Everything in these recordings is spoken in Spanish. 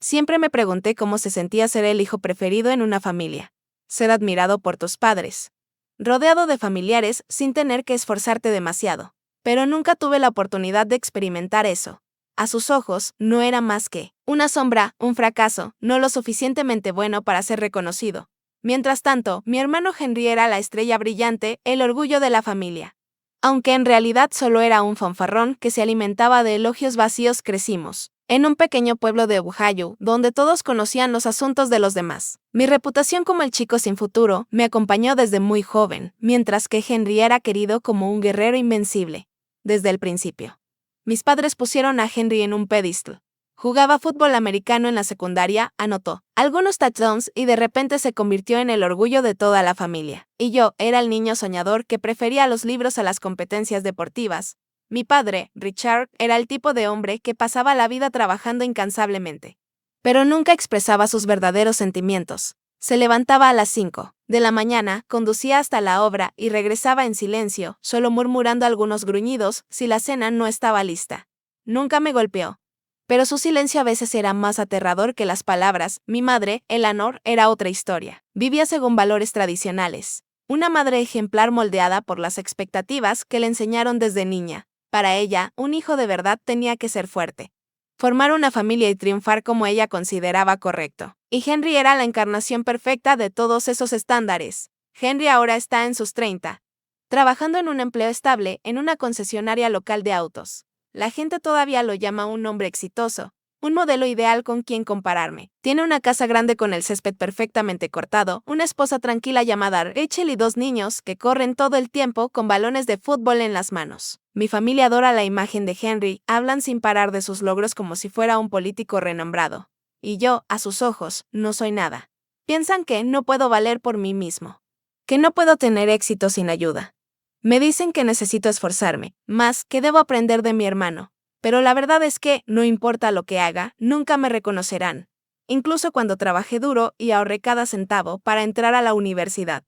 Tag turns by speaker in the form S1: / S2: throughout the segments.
S1: Siempre me pregunté cómo se sentía ser el hijo preferido en una familia. Ser admirado por tus padres. Rodeado de familiares sin tener que esforzarte demasiado. Pero nunca tuve la oportunidad de experimentar eso. A sus ojos, no era más que una sombra, un fracaso, no lo suficientemente bueno para ser reconocido. Mientras tanto, mi hermano Henry era la estrella brillante, el orgullo de la familia. Aunque en realidad solo era un fanfarrón que se alimentaba de elogios vacíos, crecimos en un pequeño pueblo de Ohio, donde todos conocían los asuntos de los demás. Mi reputación como el chico sin futuro me acompañó desde muy joven, mientras que Henry era querido como un guerrero invencible. Desde el principio. Mis padres pusieron a Henry en un pedestal. Jugaba fútbol americano en la secundaria, anotó algunos touchdowns y de repente se convirtió en el orgullo de toda la familia. Y yo era el niño soñador que prefería los libros a las competencias deportivas. Mi padre, Richard, era el tipo de hombre que pasaba la vida trabajando incansablemente. Pero nunca expresaba sus verdaderos sentimientos. Se levantaba a las 5 de la mañana, conducía hasta la obra y regresaba en silencio, solo murmurando algunos gruñidos si la cena no estaba lista. Nunca me golpeó. Pero su silencio a veces era más aterrador que las palabras. Mi madre, Eleanor, era otra historia. Vivía según valores tradicionales. Una madre ejemplar moldeada por las expectativas que le enseñaron desde niña. Para ella, un hijo de verdad tenía que ser fuerte. Formar una familia y triunfar como ella consideraba correcto. Y Henry era la encarnación perfecta de todos esos estándares. Henry ahora está en sus 30, trabajando en un empleo estable en una concesionaria local de autos. La gente todavía lo llama un hombre exitoso, un modelo ideal con quien compararme. Tiene una casa grande con el césped perfectamente cortado, una esposa tranquila llamada Rachel y 2 niños que corren todo el tiempo con balones de fútbol en las manos. Mi familia adora la imagen de Henry, hablan sin parar de sus logros como si fuera un político renombrado. Y yo, a sus ojos, no soy nada. Piensan que no puedo valer por mí mismo. Que no puedo tener éxito sin ayuda. Me dicen que necesito esforzarme, más que debo aprender de mi hermano. Pero la verdad es que, no importa lo que haga, nunca me reconocerán. Incluso cuando trabajé duro y ahorré cada centavo para entrar a la universidad.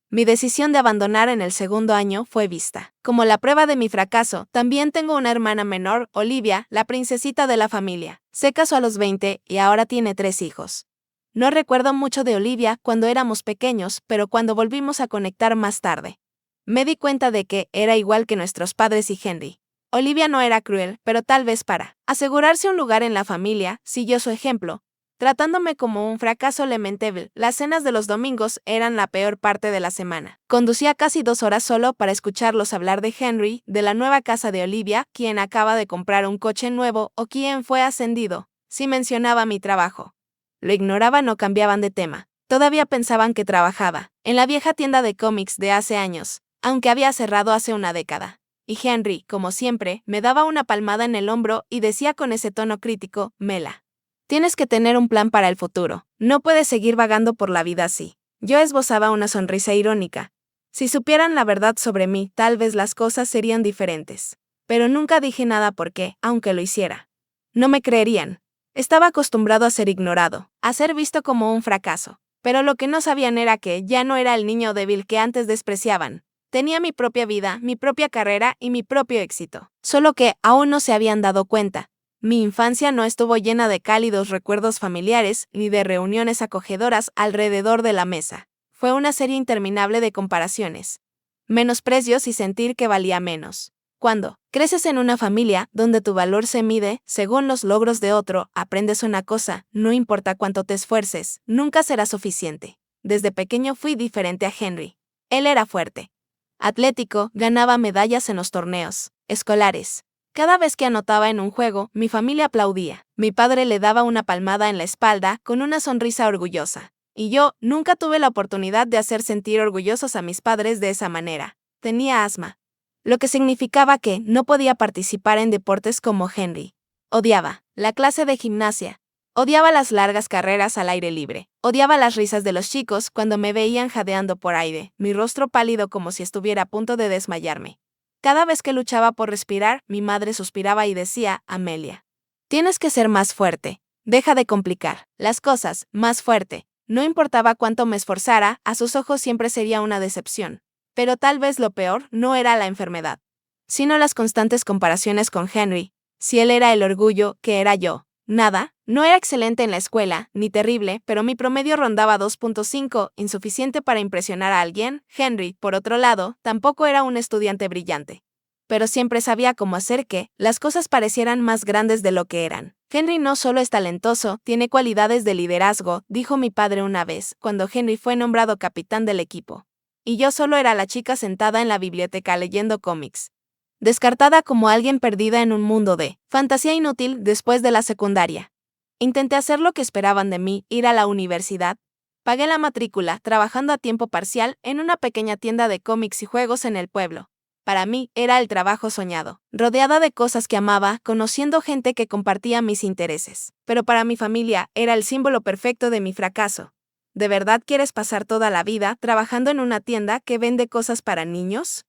S1: Mi decisión de abandonar en el segundo año fue vista como la prueba de mi fracaso. También tengo una hermana menor, Olivia, la princesita de la familia. Se casó a los 20 y ahora tiene 3 hijos. No recuerdo mucho de Olivia cuando éramos pequeños, pero cuando volvimos a conectar más tarde, me di cuenta de que era igual que nuestros padres y Henry. Olivia no era cruel, pero tal vez para asegurarse un lugar en la familia, siguió su ejemplo, tratándome como un fracaso lamentable. Las cenas de los domingos eran la peor parte de la semana. Conducía casi 2 horas solo para escucharlos hablar de Henry, de la nueva casa de Olivia, quien acaba de comprar un coche nuevo o quien fue ascendido. Si mencionaba mi trabajo, lo ignoraban o cambiaban de tema. Todavía pensaban que trabajaba en la vieja tienda de cómics de hace años, aunque había cerrado hace una década. Y Henry, como siempre, me daba una palmada en el hombro y decía con ese tono crítico, Mela, tienes que tener un plan para el futuro. No puedes seguir vagando por la vida así. Yo esbozaba una sonrisa irónica. Si supieran la verdad sobre mí, tal vez las cosas serían diferentes. Pero nunca dije nada porque, aunque lo hiciera, no me creerían. Estaba acostumbrado a ser ignorado, a ser visto como un fracaso. Pero lo que no sabían era que ya no era el niño débil que antes despreciaban. Tenía mi propia vida, mi propia carrera y mi propio éxito. Solo que aún no se habían dado cuenta. Mi infancia no estuvo llena de cálidos recuerdos familiares ni de reuniones acogedoras alrededor de la mesa. Fue una serie interminable de comparaciones, menosprecios y sentir que valía menos. Cuando creces en una familia donde tu valor se mide según los logros de otro, aprendes una cosa: no importa cuánto te esfuerces, nunca será suficiente. Desde pequeño fui diferente a Henry. Él era fuerte, atlético, ganaba medallas en los torneos escolares. Cada vez que anotaba en un juego, mi familia aplaudía. Mi padre le daba una palmada en la espalda con una sonrisa orgullosa. Y yo nunca tuve la oportunidad de hacer sentir orgullosos a mis padres de esa manera. Tenía asma, lo que significaba que no podía participar en deportes como Henry. Odiaba la clase de gimnasia. Odiaba las largas carreras al aire libre. Odiaba las risas de los chicos cuando me veían jadeando por aire, mi rostro pálido como si estuviera a punto de desmayarme. Cada vez que luchaba por respirar, mi madre suspiraba y decía, Amelia, tienes que ser más fuerte. Deja de complicar las cosas, más fuerte. No importaba cuánto me esforzara, a sus ojos siempre sería una decepción. Pero tal vez lo peor no era la enfermedad, sino las constantes comparaciones con Henry. Si él era el orgullo, ¿qué era yo? Nada, no era excelente en la escuela, ni terrible, pero mi promedio rondaba 2.5, insuficiente para impresionar a alguien. Henry, por otro lado, tampoco era un estudiante brillante. Pero siempre sabía cómo hacer que las cosas parecieran más grandes de lo que eran. Henry no solo es talentoso, tiene cualidades de liderazgo, dijo mi padre una vez, cuando Henry fue nombrado capitán del equipo. Y yo solo era la chica sentada en la biblioteca leyendo cómics. Descartada como alguien perdida en un mundo de fantasía inútil después de la secundaria. Intenté hacer lo que esperaban de mí, ir a la universidad. Pagué la matrícula, trabajando a tiempo parcial en una pequeña tienda de cómics y juegos en el pueblo. Para mí, era el trabajo soñado, rodeada de cosas que amaba, conociendo gente que compartía mis intereses. Pero para mi familia, era el símbolo perfecto de mi fracaso. ¿De verdad quieres pasar toda la vida trabajando en una tienda que vende cosas para niños?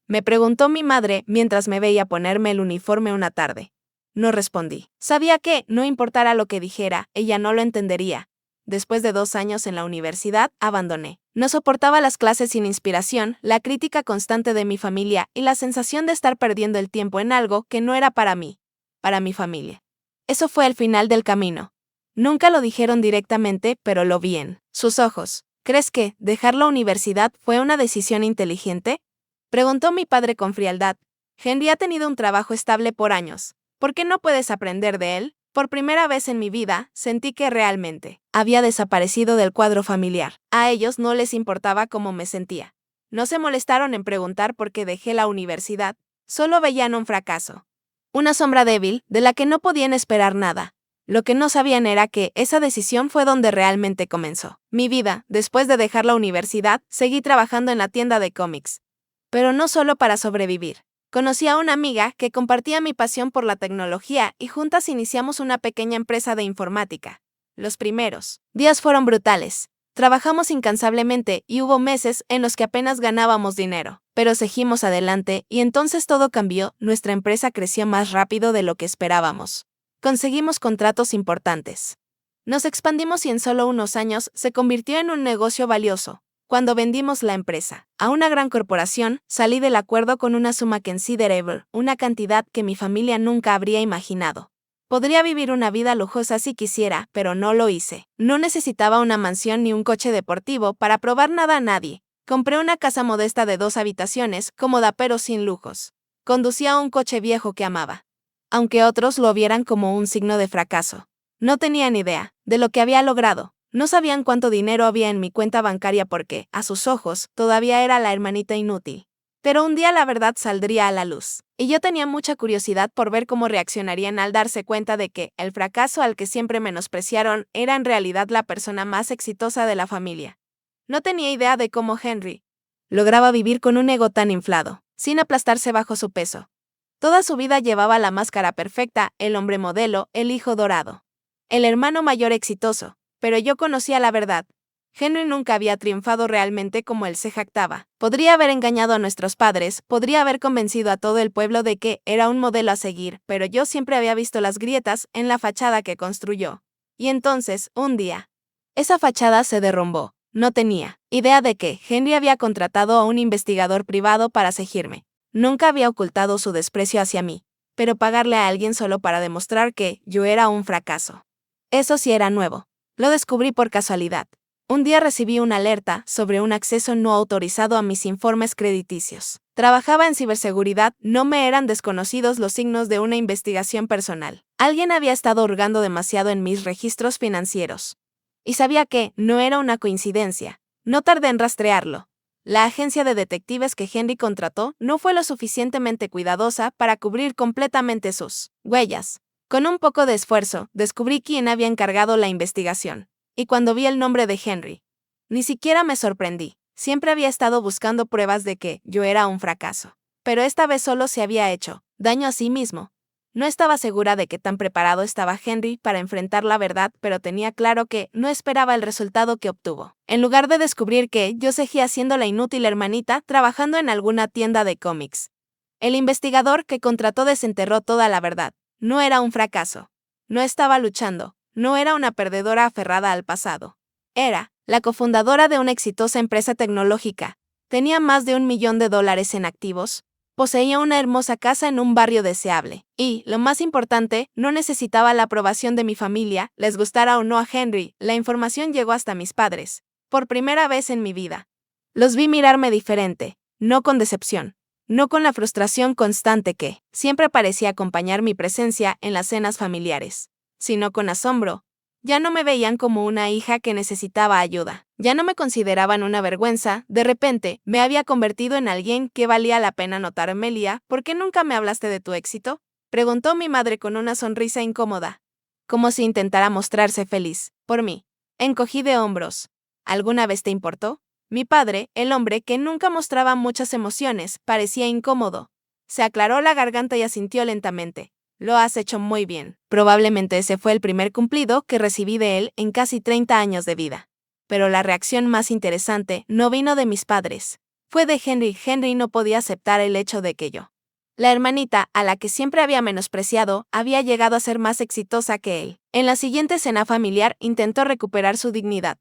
S1: Me preguntó mi madre mientras me veía ponerme el uniforme una tarde. No respondí. Sabía que, no importara lo que dijera, ella no lo entendería. Después de 2 años en la universidad, abandoné. No soportaba las clases sin inspiración, la crítica constante de mi familia y la sensación de estar perdiendo el tiempo en algo que no era para mí, para mi familia. Eso fue el final del camino. Nunca lo dijeron directamente, pero lo vi en sus ojos. ¿Crees que dejar la universidad fue una decisión inteligente? Preguntó mi padre con frialdad. Henry ha tenido un trabajo estable por años. ¿Por qué no puedes aprender de él? Por primera vez en mi vida, sentí que realmente había desaparecido del cuadro familiar. A ellos no les importaba cómo me sentía. No se molestaron en preguntar por qué dejé la universidad. Solo veían un fracaso. Una sombra débil, de la que no podían esperar nada. Lo que no sabían era que esa decisión fue donde realmente comenzó. Mi vida, después de dejar la universidad, seguí trabajando en la tienda de cómics. Pero no solo para sobrevivir. Conocí a una amiga que compartía mi pasión por la tecnología y juntas iniciamos una pequeña empresa de informática. Los primeros días fueron brutales. Trabajamos incansablemente y hubo meses en los que apenas ganábamos dinero. Pero seguimos adelante y entonces todo cambió, nuestra empresa creció más rápido de lo que esperábamos. Conseguimos contratos importantes. Nos expandimos y en solo unos años se convirtió en un negocio valioso. Cuando vendimos la empresa a una gran corporación, salí del acuerdo con una suma considerable, una cantidad que mi familia nunca habría imaginado. Podría vivir una vida lujosa si quisiera, pero no lo hice. No necesitaba una mansión ni un coche deportivo para probar nada a nadie. Compré una casa modesta de 2 habitaciones, cómoda pero sin lujos. Conducía un coche viejo que amaba. Aunque otros lo vieran como un signo de fracaso. No tenían idea de lo que había logrado. No sabían cuánto dinero había en mi cuenta bancaria porque, a sus ojos, todavía era la hermanita inútil. Pero un día la verdad saldría a la luz. Y yo tenía mucha curiosidad por ver cómo reaccionarían al darse cuenta de que el fracaso al que siempre menospreciaron era en realidad la persona más exitosa de la familia. No tenía idea de cómo Henry lograba vivir con un ego tan inflado, sin aplastarse bajo su peso. Toda su vida llevaba la máscara perfecta, el hombre modelo, el hijo dorado. El hermano mayor exitoso. Pero yo conocía la verdad. Henry nunca había triunfado realmente como él se jactaba. Podría haber engañado a nuestros padres, podría haber convencido a todo el pueblo de que era un modelo a seguir, pero yo siempre había visto las grietas en la fachada que construyó. Y entonces, un día, esa fachada se derrumbó. No tenía idea de que Henry había contratado a un investigador privado para seguirme. Nunca había ocultado su desprecio hacia mí, pero pagarle a alguien solo para demostrar que yo era un fracaso. Eso sí era nuevo. Lo descubrí por casualidad. Un día recibí una alerta sobre un acceso no autorizado a mis informes crediticios. Trabajaba en ciberseguridad, no me eran desconocidos los signos de una investigación personal. Alguien había estado hurgando demasiado en mis registros financieros. Y sabía que no era una coincidencia. No tardé en rastrearlo. La agencia de detectives que Henry contrató no fue lo suficientemente cuidadosa para cubrir completamente sus huellas. Con un poco de esfuerzo, descubrí quién había encargado la investigación. Y cuando vi el nombre de Henry, ni siquiera me sorprendí. Siempre había estado buscando pruebas de que yo era un fracaso. Pero esta vez solo se había hecho daño a sí mismo. No estaba segura de qué tan preparado estaba Henry para enfrentar la verdad, pero tenía claro que no esperaba el resultado que obtuvo. En lugar de descubrir que yo seguía siendo la inútil hermanita trabajando en alguna tienda de cómics. El investigador que contrató desenterró toda la verdad. No era un fracaso. No estaba luchando. No era una perdedora aferrada al pasado. Era la cofundadora de una exitosa empresa tecnológica. Tenía más de $1 millón en activos. Poseía una hermosa casa en un barrio deseable. Y, lo más importante, no necesitaba la aprobación de mi familia, les gustara o no a Henry. La información llegó hasta mis padres. Por primera vez en mi vida. Los vi mirarme diferente, no con decepción, no con la frustración constante que siempre parecía acompañar mi presencia en las cenas familiares, sino con asombro. Ya no me veían como una hija que necesitaba ayuda. Ya no me consideraban una vergüenza. De repente, me había convertido en alguien que valía la pena notar. Amelia, ¿por qué nunca me hablaste de tu éxito? Preguntó mi madre con una sonrisa incómoda, como si intentara mostrarse feliz por mí. Encogí de hombros. ¿Alguna vez te importó? Mi padre, el hombre que nunca mostraba muchas emociones, parecía incómodo. Se aclaró la garganta y asintió lentamente. Lo has hecho muy bien. Probablemente ese fue el primer cumplido que recibí de él en casi 30 años de vida. Pero la reacción más interesante no vino de mis padres. Fue de Henry. Henry no podía aceptar el hecho de que yo, la hermanita, a la que siempre había menospreciado, había llegado a ser más exitosa que él. En la siguiente cena familiar intentó recuperar su dignidad.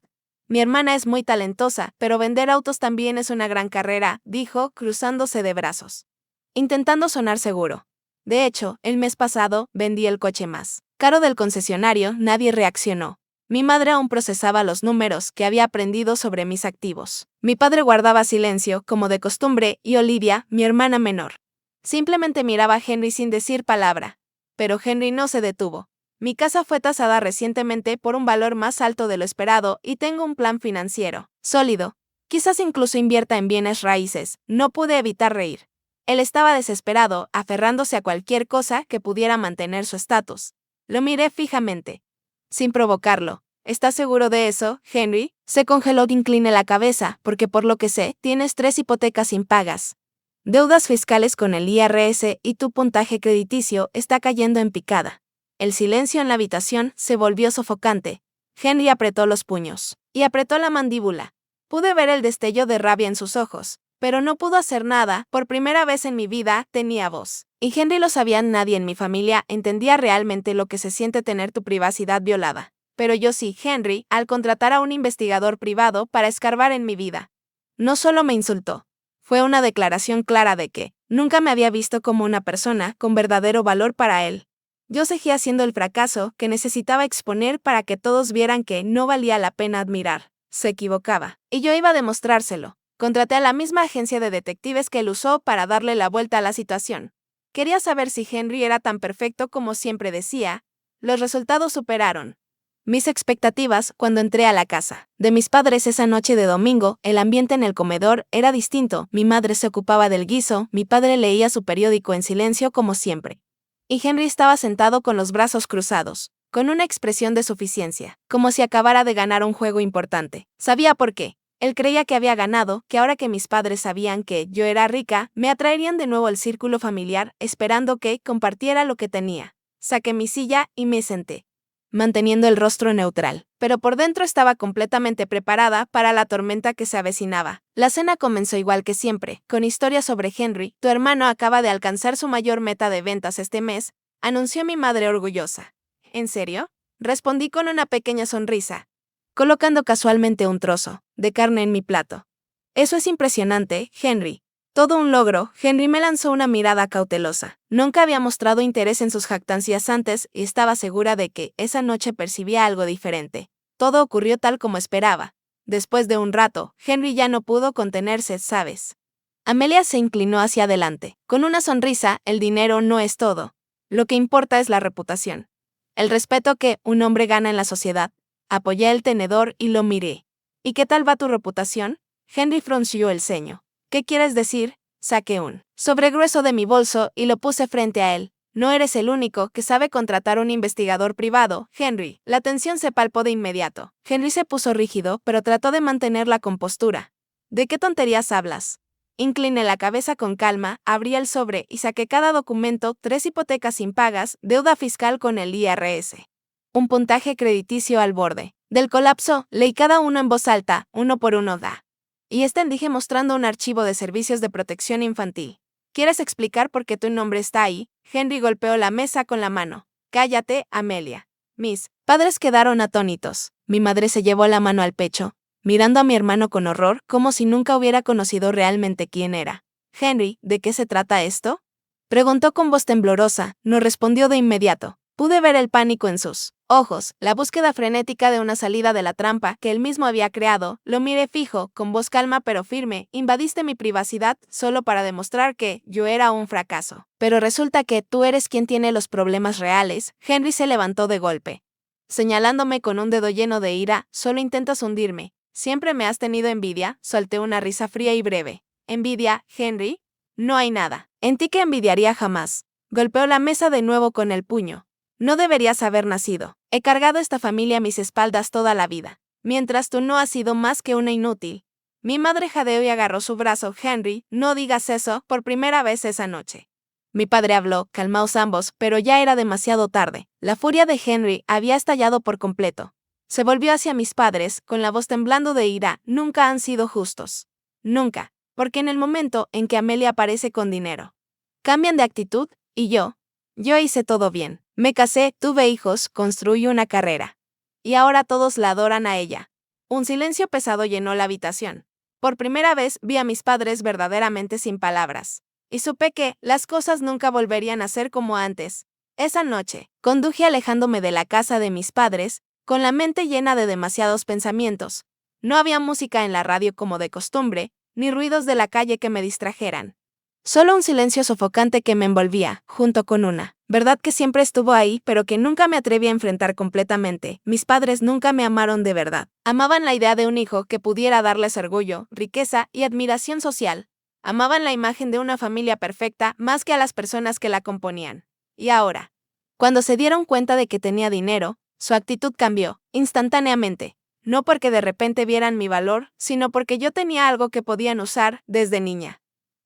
S1: Mi hermana es muy talentosa, pero vender autos también es una gran carrera, dijo, cruzándose de brazos, intentando sonar seguro. De hecho, el mes pasado, vendí el coche más caro del concesionario. Nadie reaccionó. Mi madre aún procesaba los números que había aprendido sobre mis activos. Mi padre guardaba silencio, como de costumbre, y Olivia, mi hermana menor, simplemente miraba a Henry sin decir palabra. Pero Henry no se detuvo. Mi casa fue tasada recientemente por un valor más alto de lo esperado y tengo un plan financiero sólido. Quizás incluso invierta en bienes raíces. No pude evitar reír. Él estaba desesperado, aferrándose a cualquier cosa que pudiera mantener su estatus. Lo miré fijamente, sin provocarlo. ¿Estás seguro de eso, Henry? Se congeló. Incliné la cabeza, porque por lo que sé, tienes 3 hipotecas impagas, deudas fiscales con el IRS y tu puntaje crediticio está cayendo en picada. El silencio en la habitación se volvió sofocante. Henry apretó los puños y apretó la mandíbula. Pude ver el destello de rabia en sus ojos, pero no pudo hacer nada. Por primera vez en mi vida tenía voz. Y Henry lo sabía. Nadie en mi familia entendía realmente lo que se siente tener tu privacidad violada. Pero yo sí, Henry, al contratar a un investigador privado para escarbar en mi vida. No solo me insultó. Fue una declaración clara de que nunca me había visto como una persona con verdadero valor para él. Yo seguía siendo el fracaso que necesitaba exponer para que todos vieran que no valía la pena admirar. Se equivocaba, y yo iba a demostrárselo. Contraté a la misma agencia de detectives que él usó para darle la vuelta a la situación. Quería saber si Henry era tan perfecto como siempre decía. Los resultados superaron mis expectativas cuando entré a la casa de mis padres esa noche de domingo. El ambiente en el comedor era distinto. Mi madre se ocupaba del guiso, mi padre leía su periódico en silencio como siempre. Y Henry estaba sentado con los brazos cruzados, con una expresión de suficiencia, como si acabara de ganar un juego importante. Sabía por qué. Él creía que había ganado, que ahora que mis padres sabían que yo era rica, me atraerían de nuevo al círculo familiar, esperando que compartiera lo que tenía. Saqué mi silla y me senté, manteniendo el rostro neutral, pero por dentro estaba completamente preparada para la tormenta que se avecinaba. La cena comenzó igual que siempre, con historias sobre Henry. Tu hermano acaba de alcanzar su mayor meta de ventas este mes, anunció mi madre orgullosa. ¿En serio? Respondí con una pequeña sonrisa, colocando casualmente un trozo de carne en mi plato. Eso es impresionante, Henry. Todo un logro. Henry me lanzó una mirada cautelosa. Nunca había mostrado interés en sus jactancias antes y estaba segura de que esa noche percibía algo diferente. Todo ocurrió tal como esperaba. Después de un rato, Henry ya no pudo contenerse, ¿sabes? Amelia se inclinó hacia adelante. Con una sonrisa, el dinero no es todo. Lo que importa es la reputación. El respeto que un hombre gana en la sociedad. Apoyé el tenedor y lo miré. ¿Y qué tal va tu reputación? Henry frunció el ceño. ¿Qué quieres decir? Saqué un sobregrueso de mi bolso y lo puse frente a él. No eres el único que sabe contratar un investigador privado, Henry. La tensión se palpó de inmediato. Henry se puso rígido, pero trató de mantener la compostura. ¿De qué tonterías hablas? Incliné la cabeza con calma, abrí el sobre y saqué cada documento: 3 hipotecas impagas, deuda fiscal con el IRS. Un puntaje crediticio al borde del colapso. Leí cada uno en voz alta, uno por uno. Y dije mostrando un archivo de servicios de protección infantil. ¿Quieres explicar por qué tu nombre está ahí? Henry golpeó la mesa con la mano. Cállate, Amelia. Mis padres quedaron atónitos. Mi madre se llevó la mano al pecho, mirando a mi hermano con horror, como si nunca hubiera conocido realmente quién era. Henry, ¿de qué se trata esto? Preguntó con voz temblorosa, no respondió de inmediato. Pude ver el pánico en sus ojos, la búsqueda frenética de una salida de la trampa que él mismo había creado. Lo miré fijo, con voz calma pero firme. Invadiste mi privacidad solo para demostrar que yo era un fracaso. Pero resulta que tú eres quien tiene los problemas reales. Henry se levantó de golpe, señalándome con un dedo lleno de ira. Solo intentas hundirme. Siempre me has tenido envidia. Solté una risa fría y breve. ¿Envidia, Henry? No hay nada en ti que envidiaría jamás. Golpeó la mesa de nuevo con el puño. No deberías haber nacido. He cargado esta familia a mis espaldas toda la vida, mientras tú no has sido más que una inútil. Mi madre jadeó y agarró su brazo. Henry, no digas eso, por primera vez esa noche. Mi padre habló, calmaos ambos, pero ya era demasiado tarde. La furia de Henry había estallado por completo. Se volvió hacia mis padres, con la voz temblando de ira. Nunca han sido justos. Nunca, porque en el momento en que Amelia aparece con dinero, cambian de actitud, y yo hice todo bien. Me casé, tuve hijos, construí una carrera. Y ahora todos la adoran a ella. Un silencio pesado llenó la habitación. Por primera vez vi a mis padres verdaderamente sin palabras. Y supe que las cosas nunca volverían a ser como antes. Esa noche, conduje alejándome de la casa de mis padres, con la mente llena de demasiados pensamientos. No había música en la radio como de costumbre, ni ruidos de la calle que me distrajeran. Solo un silencio sofocante que me envolvía, junto con una verdad que siempre estuvo ahí, pero que nunca me atreví a enfrentar completamente. Mis padres nunca me amaron de verdad. Amaban la idea de un hijo que pudiera darles orgullo, riqueza y admiración social. Amaban la imagen de una familia perfecta más que a las personas que la componían. Y ahora, cuando se dieron cuenta de que tenía dinero, su actitud cambió, instantáneamente. No porque de repente vieran mi valor, sino porque yo tenía algo que podían usar desde niña.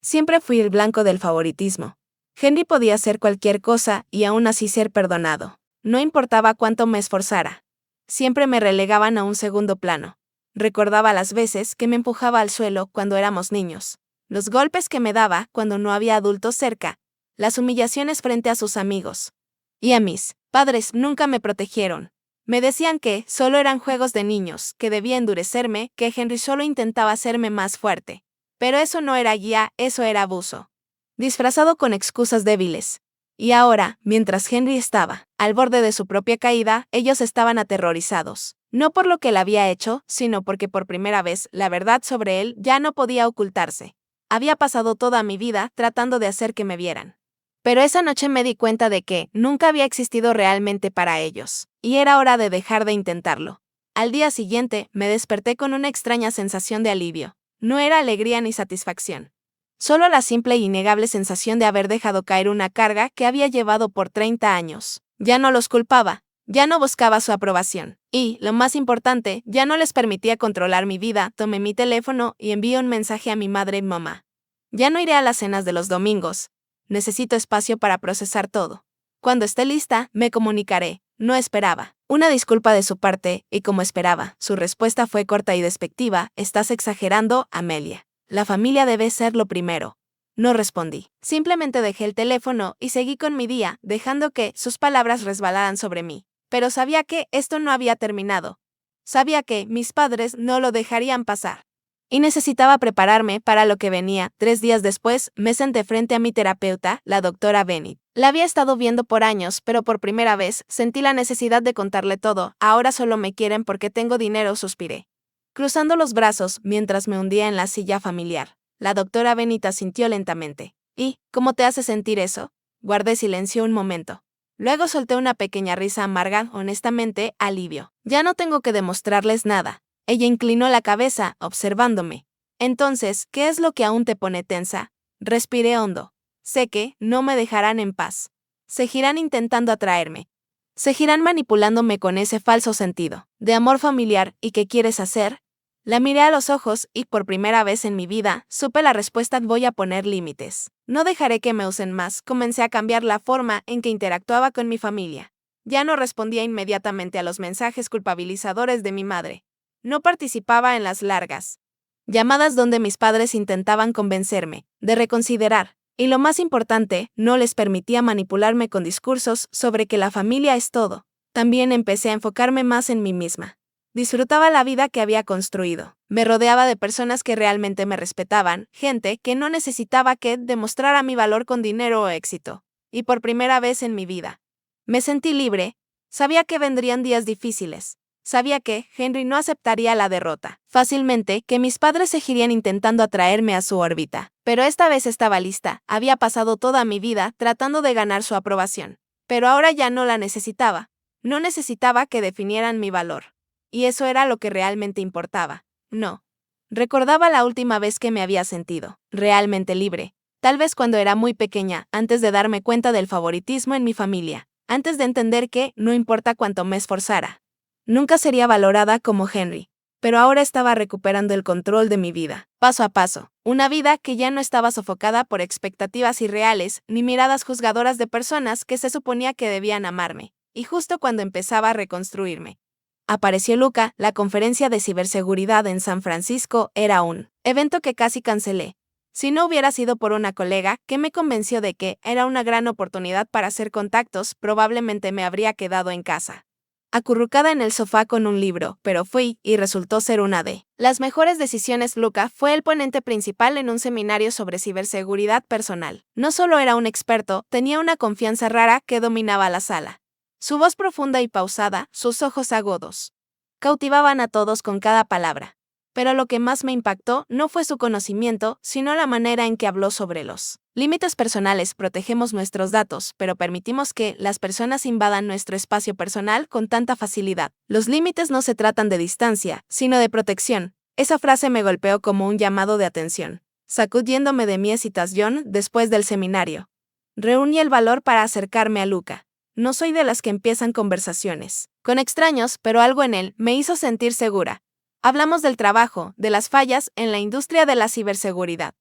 S1: Siempre fui el blanco del favoritismo. Henry podía hacer cualquier cosa y aún así ser perdonado. No importaba cuánto me esforzara. Siempre me relegaban a un segundo plano. Recordaba las veces que me empujaba al suelo cuando éramos niños, los golpes que me daba cuando no había adultos cerca, las humillaciones frente a sus amigos. Y a mis padres nunca me protegieron. Me decían que solo eran juegos de niños, que debía endurecerme, que Henry solo intentaba hacerme más fuerte. Pero eso no era guía, eso era abuso, disfrazado con excusas débiles. Y ahora, mientras Henry estaba al borde de su propia caída, ellos estaban aterrorizados. No por lo que él había hecho, sino porque por primera vez la verdad sobre él ya no podía ocultarse. Había pasado toda mi vida tratando de hacer que me vieran. Pero esa noche me di cuenta de que nunca había existido realmente para ellos, y era hora de dejar de intentarlo. Al día siguiente, me desperté con una extraña sensación de alivio. No era alegría ni satisfacción. Solo la simple e innegable sensación de haber dejado caer una carga que había llevado por 30 años. Ya no los culpaba, ya no buscaba su aprobación. Y, lo más importante, ya no les permitía controlar mi vida. Tomé mi teléfono y envié un mensaje a mi madre y mamá. Ya no iré a las cenas de los domingos. Necesito espacio para procesar todo. Cuando esté lista, me comunicaré. No esperaba una disculpa de su parte, y como esperaba, su respuesta fue corta y despectiva. Estás exagerando, Amelia. La familia debe ser lo primero. No respondí. Simplemente dejé el teléfono y seguí con mi día, dejando que sus palabras resbalaran sobre mí. Pero sabía que esto no había terminado. Sabía que mis padres no lo dejarían pasar. Y necesitaba prepararme para lo que venía. 3 días después, me senté frente a mi terapeuta, la doctora Bennett. La había estado viendo por años, pero por primera vez sentí la necesidad de contarle todo. Ahora solo me quieren porque tengo dinero, suspiré, cruzando los brazos mientras me hundía en la silla familiar. La doctora Bennett asintió lentamente. ¿Y cómo te hace sentir eso? Guardé silencio un momento. Luego solté una pequeña risa amarga, honestamente, alivio. Ya no tengo que demostrarles nada. Ella inclinó la cabeza, observándome. Entonces, ¿qué es lo que aún te pone tensa? Respiré hondo. Sé que no me dejarán en paz. Seguirán intentando atraerme. Seguirán manipulándome con ese falso sentido de amor familiar. ¿Y qué quieres hacer? La miré a los ojos y por primera vez en mi vida supe la respuesta: voy a poner límites. No dejaré que me usen más. Comencé a cambiar la forma en que interactuaba con mi familia. Ya no respondía inmediatamente a los mensajes culpabilizadores de mi madre. No participaba en las largas llamadas donde mis padres intentaban convencerme de reconsiderar. Y lo más importante, no les permitía manipularme con discursos sobre que la familia es todo. También empecé a enfocarme más en mí misma. Disfrutaba la vida que había construido. Me rodeaba de personas que realmente me respetaban, gente que no necesitaba que demostrara mi valor con dinero o éxito. Y por primera vez en mi vida, me sentí libre. Sabía que vendrían días difíciles. Sabía que Henry no aceptaría la derrota fácilmente, que mis padres seguirían intentando atraerme a su órbita. Pero esta vez estaba lista. Había pasado toda mi vida tratando de ganar su aprobación. Pero ahora ya no la necesitaba. No necesitaba que definieran mi valor. Y eso era lo que realmente importaba. No. Recordaba la última vez que me había sentido realmente libre. Tal vez cuando era muy pequeña, antes de darme cuenta del favoritismo en mi familia. Antes de entender que, no importa cuánto me esforzara, nunca sería valorada como Henry. Pero ahora estaba recuperando el control de mi vida, paso a paso. Una vida que ya no estaba sofocada por expectativas irreales, ni miradas juzgadoras de personas que se suponía que debían amarme. Y justo cuando empezaba a reconstruirme, apareció Luca. La conferencia de ciberseguridad en San Francisco era un evento que casi cancelé. Si no hubiera sido por una colega que me convenció de que era una gran oportunidad para hacer contactos, probablemente me habría quedado en casa, acurrucada en el sofá con un libro, pero fui, y resultó ser una de las mejores decisiones. Luca fue el ponente principal en un seminario sobre ciberseguridad personal. No solo era un experto, tenía una confianza rara que dominaba la sala. Su voz profunda y pausada, sus ojos agudos, cautivaban a todos con cada palabra. Pero lo que más me impactó no fue su conocimiento, sino la manera en que habló sobre los límites personales. Protegemos nuestros datos, pero permitimos que las personas invadan nuestro espacio personal con tanta facilidad. Los límites no se tratan de distancia, sino de protección. Esa frase me golpeó como un llamado de atención, sacudiéndome de mi hesitación después del seminario. Reuní el valor para acercarme a Luca. No soy de las que empiezan conversaciones con extraños, pero algo en él me hizo sentir segura. Hablamos del trabajo, de las fallas en la industria de la ciberseguridad,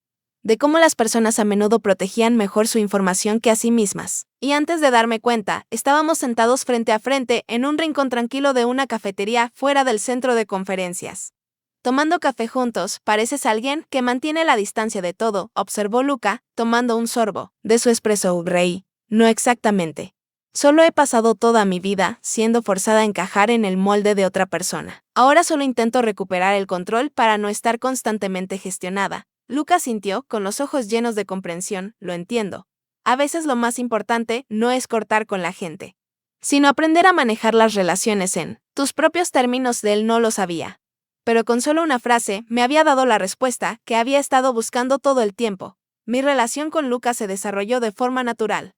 S1: de cómo las personas a menudo protegían mejor su información que a sí mismas. Y antes de darme cuenta, estábamos sentados frente a frente en un rincón tranquilo de una cafetería fuera del centro de conferencias. Tomando café juntos, pareces alguien que mantiene la distancia de todo, observó Luca, tomando un sorbo de su espresso. Reí. No exactamente. Solo he pasado toda mi vida siendo forzada a encajar en el molde de otra persona. Ahora solo intento recuperar el control para no estar constantemente gestionada. Luca sintió, con los ojos llenos de comprensión. Lo entiendo. A veces lo más importante no es cortar con la gente, sino aprender a manejar las relaciones en tus propios términos. De él no lo sabía. Pero con solo una frase me había dado la respuesta que había estado buscando todo el tiempo. Mi relación con Luca se desarrolló de forma natural.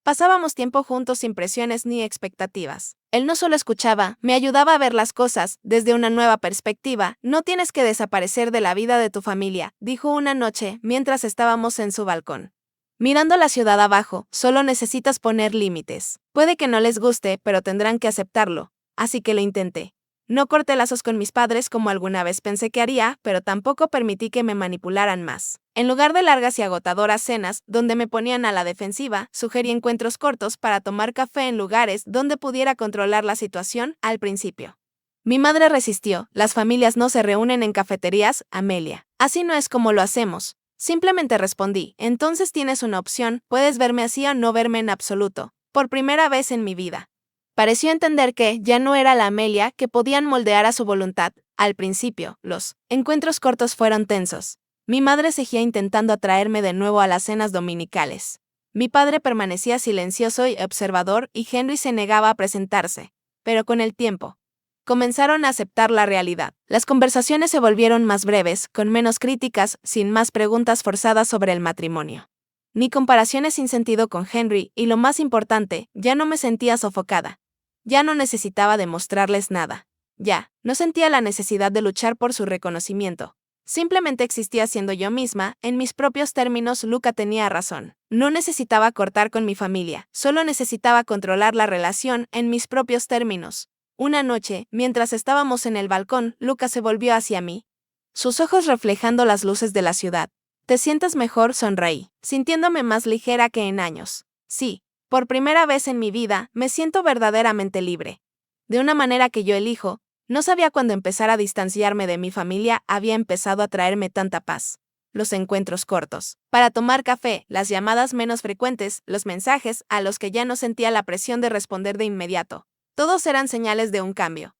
S1: Pasábamos tiempo juntos sin presiones ni expectativas. Él no solo escuchaba, me ayudaba a ver las cosas desde una nueva perspectiva. No tienes que desaparecer de la vida de tu familia, dijo una noche mientras estábamos en su balcón, mirando la ciudad abajo. Solo necesitas poner límites. Puede que no les guste, pero tendrán que aceptarlo. Así que lo intenté. No corté lazos con mis padres como alguna vez pensé que haría, pero tampoco permití que me manipularan más. En lugar de largas y agotadoras cenas, donde me ponían a la defensiva, sugerí encuentros cortos para tomar café en lugares donde pudiera controlar la situación. Al principio, mi madre resistió. Las familias no se reúnen en cafeterías, Amelia. Así no es como lo hacemos. Simplemente respondí. Entonces tienes una opción, puedes verme así o no verme en absoluto. Por primera vez en mi vida, pareció entender que ya no era la Amelia que podían moldear a su voluntad. Al principio, los encuentros cortos fueron tensos. Mi madre seguía intentando atraerme de nuevo a las cenas dominicales. Mi padre permanecía silencioso y observador, y Henry se negaba a presentarse. Pero con el tiempo, comenzaron a aceptar la realidad. Las conversaciones se volvieron más breves, con menos críticas, sin más preguntas forzadas sobre el matrimonio, ni comparaciones sin sentido con Henry, y lo más importante, ya no me sentía sofocada. Ya no necesitaba demostrarles nada. Ya, no sentía la necesidad de luchar por su reconocimiento. Simplemente existía siendo yo misma, en mis propios términos. Luca tenía razón. No necesitaba cortar con mi familia, solo necesitaba controlar la relación en mis propios términos. Una noche, mientras estábamos en el balcón, Luca se volvió hacia mí, sus ojos reflejando las luces de la ciudad. ¿Te sientes mejor?, sonreí, sintiéndome más ligera que en años. Sí, por primera vez en mi vida, me siento verdaderamente libre. De una manera que yo elijo. No sabía cuándo empezar a distanciarme de mi familia. Había empezado a traerme tanta paz. Los encuentros cortos para tomar café, las llamadas menos frecuentes, los mensajes a los que ya no sentía la presión de responder de inmediato. Todos eran señales de un cambio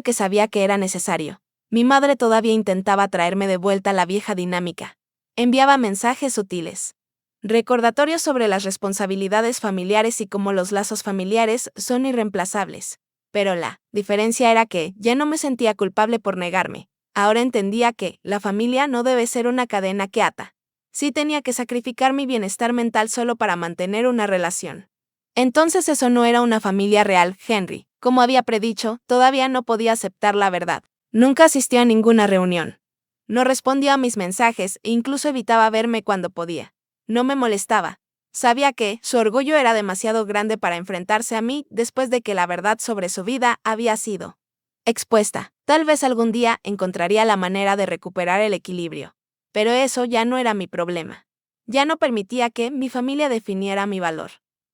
S1: que sabía que era necesario. Mi madre todavía intentaba traerme de vuelta a la vieja dinámica. Enviaba mensajes sutiles, recordatorios sobre las responsabilidades familiares y cómo los lazos familiares son irreemplazables. Pero la diferencia era que ya no me sentía culpable por negarme. Ahora entendía que la familia no debe ser una cadena que ata. Sí tenía que sacrificar mi bienestar mental solo para mantener una relación. Entonces eso no era una familia real, Henry. Como había predicho, todavía no podía aceptar la verdad. Nunca asistió a ninguna reunión. No respondió a mis mensajes e incluso evitaba verme cuando podía. No me molestaba. Sabía que su orgullo era demasiado grande para enfrentarse a mí después de que la verdad sobre su vida había sido expuesta. Tal vez algún día encontraría la manera de recuperar el equilibrio. Pero eso ya no era mi problema. Ya no permitía que mi familia definiera mi valor.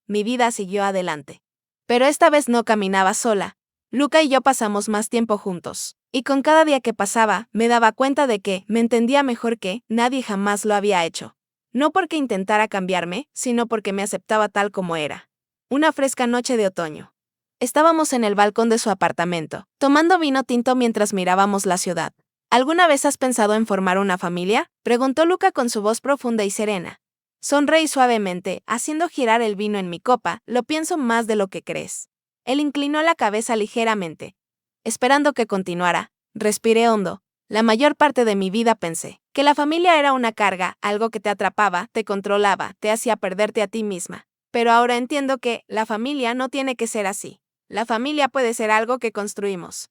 S1: Mi vida siguió adelante. Pero esta vez no caminaba sola. Luca y yo pasamos más tiempo juntos. Y con cada día que pasaba, me daba cuenta de que me entendía mejor que nadie jamás lo había hecho. No porque intentara cambiarme, sino porque me aceptaba tal como era. Una fresca noche de otoño. Estábamos en el balcón de su apartamento, tomando vino tinto mientras mirábamos la ciudad. ¿Alguna vez has pensado en formar una familia?, preguntó Luca con su voz profunda y serena. Sonreí suavemente, haciendo girar el vino en mi copa. Lo pienso más de lo que crees. Él inclinó la cabeza ligeramente. Esperando que continuara, respiré hondo. La mayor parte de mi vida pensé que la familia era una carga, algo que te atrapaba, te controlaba, te hacía perderte a ti misma. Pero ahora entiendo que la familia no tiene que ser así. La familia puede ser algo que construimos,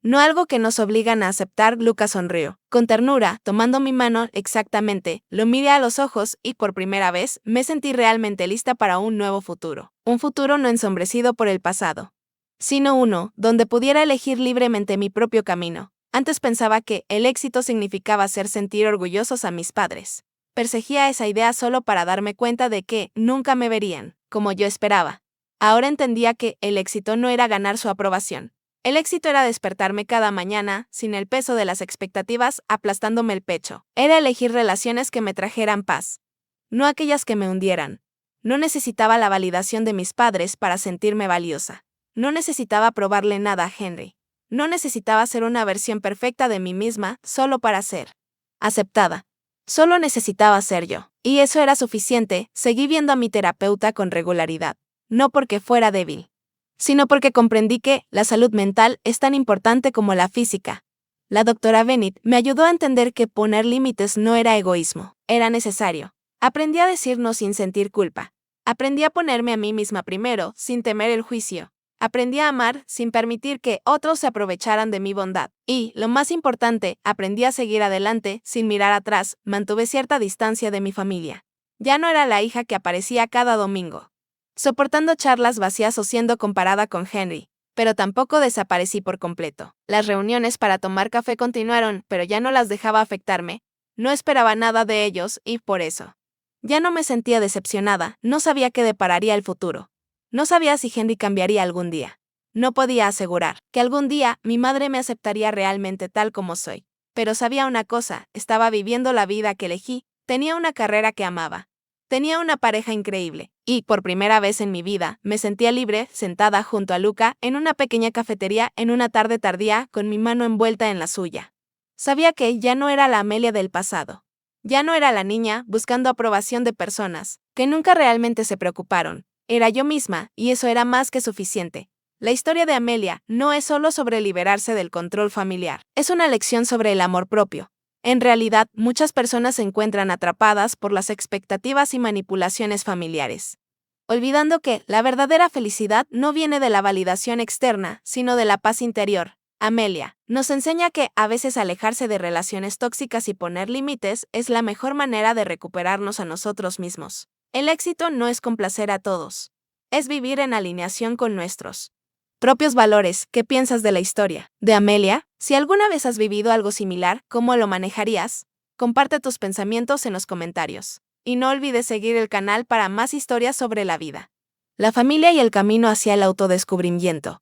S1: no algo que nos obligan a aceptar. Luca sonrió con ternura, tomando mi mano exactamente, lo miré a los ojos y por primera vez me sentí realmente lista para un nuevo futuro. Un futuro no ensombrecido por el pasado, sino uno donde pudiera elegir libremente mi propio camino. Antes pensaba que el éxito significaba hacer sentir orgullosos a mis padres. Perseguía esa idea solo para darme cuenta de que nunca me verían como yo esperaba. Ahora entendía que el éxito no era ganar su aprobación. El éxito era despertarme cada mañana, sin el peso de las expectativas aplastándome el pecho. Era elegir relaciones que me trajeran paz, no aquellas que me hundieran. No necesitaba la validación de mis padres para sentirme valiosa. No necesitaba probarle nada a Henry. No necesitaba ser una versión perfecta de mí misma solo para ser aceptada. Solo necesitaba ser yo. Y eso era suficiente. Seguí viendo a mi terapeuta con regularidad. No porque fuera débil, sino porque comprendí que la salud mental es tan importante como la física. La doctora Bennett me ayudó a entender que poner límites no era egoísmo, era necesario. Aprendí a decir no sin sentir culpa. Aprendí a ponerme a mí misma primero, sin temer el juicio. Aprendí a amar sin permitir que otros se aprovecharan de mi bondad. Y, lo más importante, aprendí a seguir adelante, sin mirar atrás. Mantuve cierta distancia de mi familia. Ya no era la hija que aparecía cada domingo, soportando charlas vacías o siendo comparada con Henry, pero tampoco desaparecí por completo. Las reuniones para tomar café continuaron, pero ya no las dejaba afectarme. No esperaba nada de ellos y, por eso, ya no me sentía decepcionada. No sabía qué depararía el futuro. No sabía si Henry cambiaría algún día. No podía asegurar que algún día mi madre me aceptaría realmente tal como soy. Pero sabía una cosa, estaba viviendo la vida que elegí, tenía una carrera que amaba. Tenía una pareja increíble, y, por primera vez en mi vida, me sentía libre, sentada junto a Luca, en una pequeña cafetería en una tarde tardía, con mi mano envuelta en la suya. Sabía que ya no era la Amelia del pasado. Ya no era la niña, buscando aprobación de personas, que nunca realmente se preocuparon. Era yo misma, y eso era más que suficiente. La historia de Amelia no es solo sobre liberarse del control familiar, es una lección sobre el amor propio. En realidad, muchas personas se encuentran atrapadas por las expectativas y manipulaciones familiares, olvidando que la verdadera felicidad no viene de la validación externa, sino de la paz interior. Amelia nos enseña que a veces alejarse de relaciones tóxicas y poner límites es la mejor manera de recuperarnos a nosotros mismos. El éxito no es complacer a todos, es vivir en alineación con nuestros propios valores. ¿Qué piensas de la historia de Amelia? Si alguna vez has vivido algo similar, ¿cómo lo manejarías? Comparte tus pensamientos en los comentarios. Y no olvides seguir el canal para más historias sobre la vida, la familia y el camino hacia el autodescubrimiento.